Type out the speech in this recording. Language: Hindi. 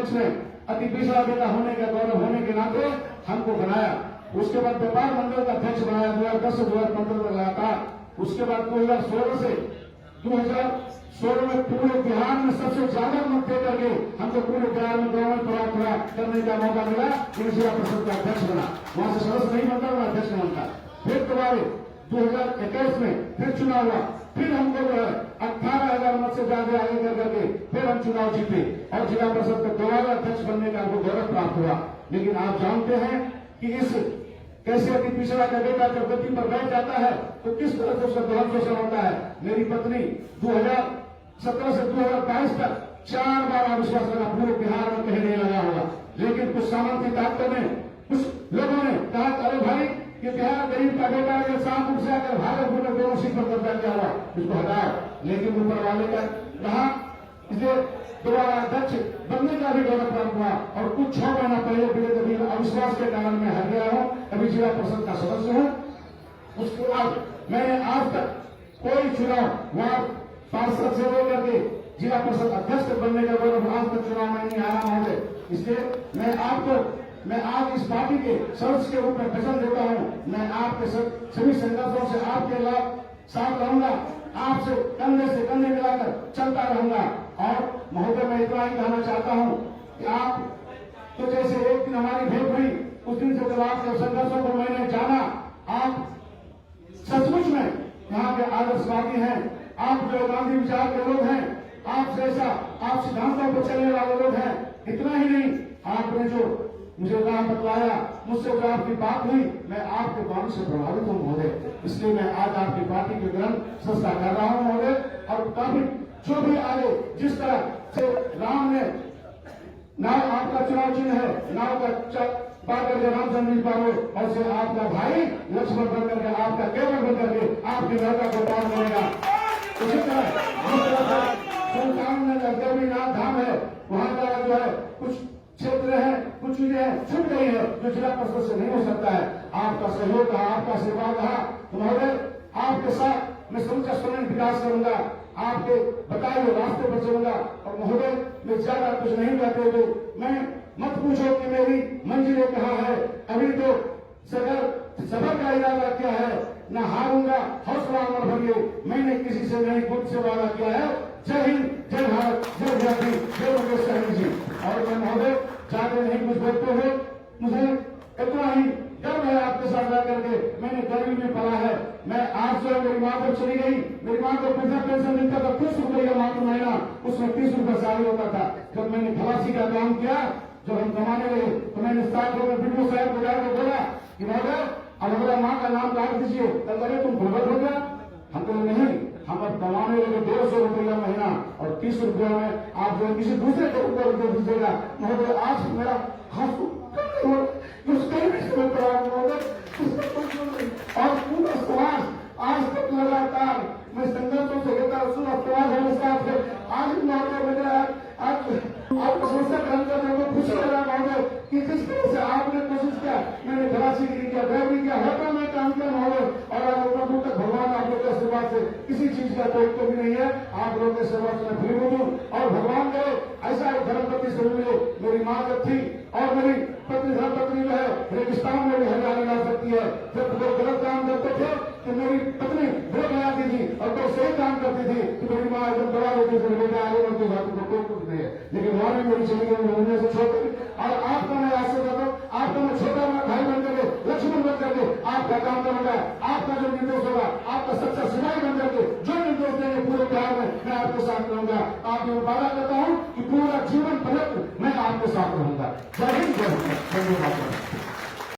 अध्यक्ष ने अति पिछड़ा बेटा होने का गौरव होने के नाते हमको बनाया। उसके बाद व्यापार मंडल का अध्यक्ष बनाया 2010 से 2015 तक लगातार। उसके बाद 2016 से 2016 में पूरे बिहार में सबसे ज्यादा मत दे करके हमको पूरे बिहार में गवर्नमेंट पूरा करने का मौका मिला। जिला परिषद का अध्यक्ष बना, वहां से सदस्य नहीं बनता, वहां अध्यक्ष बनता। फिर दोबारा 2021 में फिर चुनाव हुआ, फिर हमको जो है 18,000 मत से ज्यादा आगे कर करके फिर हम चुनाव जीते और जिला परिषद का दोबारा अध्यक्ष बनने का हमको गौरव प्राप्त हुआ। लेकिन आप जानते हैं कि इस कैसे अति पिछड़ा का बेटा जब गद्दी पर बैठ जाता है तो किस तरह से उसका गहन शोषण होता है। मेरी पत्नी 2017 से 2022 तक 4 बार अविश्वास लगा, पूरे बिहार में कहीं नहीं लगा होगा। लेकिन कुछ सामंती ताकतों ने, कुछ लोगों ने कहा अरे भाई ये बिहार गरीब का बेटा है, शाहपुर से आकर भागलपुर में दोनों सीट पर कब्जा किया हुआ, इसको हटाओ। लेकिन ऊपर वाले का रहा, इसलिए दोबारा अध्यक्ष बनने का भी गौरव प्राप्त हुआ। और कुछ 6 महीना पहले कभी अविश्वास के कारण मैं हट गया हूं, अभी जिला परिषद का सदस्य हूं। उसके बाद मैंने आज तक कोई चुनाव वहां पार्षद से लेकर के जिला परिषद अध्यक्ष बनने का गौरव आज तक चुनाव में नहीं आया महोदय। इसलिए मैं आज इस पार्टी के सदस्य के रूप में वचन देता हूं, मैं आपके सभी संघर्षों से आपके साथ रहूंगा, आपसे कंधे से कंधे मिलाकर चलता रहूंगा। और महोदय मैं इतना ही कहना चाहता हूं कि आप तो जैसे एक दिन हमारी भेंट हुई, उस दिन से जब आपके संघर्षों को मैंने जाना, आप सचमुच में यहाँ के आदर्शवादी हैं, आप जो गांधी विचार के लोग हैं, आप जैसा आप सिद्धांतों पर चलने वाले लोग हैं। इतना ही नहीं, आपने जो मुझे राह बतलाया, मुझसे जो आपकी बात हुई, मैं आपके बात से प्रभावित हूँ महोदय। इसलिए मैं आज आपकी पार्टी के ग्रंथ सस्ता कर रहा हूँ महोदय। और काफी जो भी आगे जिस तरह से राम ने नाव, आपका चुनाव चिन्ह है नाव का पाकर के रामचंद्र जी पारो, और से आपका भाई लक्ष्मण बनकर के, आपका केवल बनकर के आपके लड़का को पार मिलेगा। उसी तरह सुल्तान में गौरीनाथ धाम है, वहां का जो है कुछ क्षेत्र है, कुछ चीजें छूट गई है जो जिला परिषद से नहीं हो सकता है। आपका सहयोग रहा, आपका आशीर्वाद रहा, तो महोदय आपके साथ मैं समूचा स्वर्ण विकास करूंगा, आपके बताए हुए रास्ते पर चलूंगा। और महोदय मैं ज्यादा कुछ नहीं कहते हुए मैं मत पूछो कि मेरी मंजिलें कहाँ है, अभी तो सफर का इरादा क्या है, न हारूंगा, हौसला अमर भरिए, मैंने किसी से नहीं खुद से वादा किया है। जय हिंद, जय भारत, जय जाति, जय मुकेश सहनी जी। और मैं महोदय ज्यादा नहीं कुछ बोलते हुए, मुझे इतना ही गर्व है आपके साथ रह करके, मैंने गरीबी में पला है। मैं आज से मेरी माँ जब चली गई, मेरी माँ को वृद्धा पेंशन मिलता था 30 रुपये मात्र महीना, उसमें 30 रुपये साल होता था। जब मैंने खलासी का काम किया, जब हम कमाने लगे, तो मैंने 7 रुपये बिल्कुल साहब को जाकर बोला कि महोदय अब हमारा माँ का नाम काट दीजिए। कल अरे तुम भगवत हो गया, हम तो नहीं, हम अब कमाने लगे 150 रुपया महीना, और 30 रुपया में आप जो किसी दूसरे को ऊपर दे दीजिएगा। महोदय आज मेरा हाथ और पूरा समाज आज तक लगातार मैं संघर्षों से लेकर समाज हमारे साथ है। आज भी महोदय मेरा आज आपको समस्या ग्रहण करने को खुशी लगा महोदय कि जिस तरह से आपने कोशिश किया, मैंने खलासीगिरी किया, ड्राइवरी किया, होटल में काम किया महोदय, और आज ऊपर तक भगवान आप लोग के आशीर्वाद से किसी चीज का कोई तो भी नहीं है। आप लोग के आशीर्वाद से फ्री हूँ, और भगवान करे ऐसा एक धर्मपति से मिले। मेरी माँ जब थी और मेरी पत्नी धर्मपत्नी जो है रेगिस्तान में भी हरियाणा ला सकती है। जब वो गलत काम करते थे तो मेरी पत्नी ब्रेक लगाती थी, और तो सही काम करती थी तो मेरी माँ एकदम दबा देती थी, बेटा आगे बढ़ती जाती तो कोई कुछ नहीं है। लेकिन वहां भी मेरी चली गई उन्होंने से छोटी, और आपका मैं आशा करता हूँ, आपका मैं छोटा भाई बन करके, लक्ष्मण बन करके आपका काम करूंगा। आपका जो निर्देश होगा, आपका सच्चा सिपाही बन करके जो निर्देश देंगे पूरे बिहार में मैं आपके साथ रहूंगा। आपको वादा करता हूँ कि पूरा जीवन पर्यंत मैं आपके साथ रहूंगा। जय हिंद, जय भारत, धन्यवाद।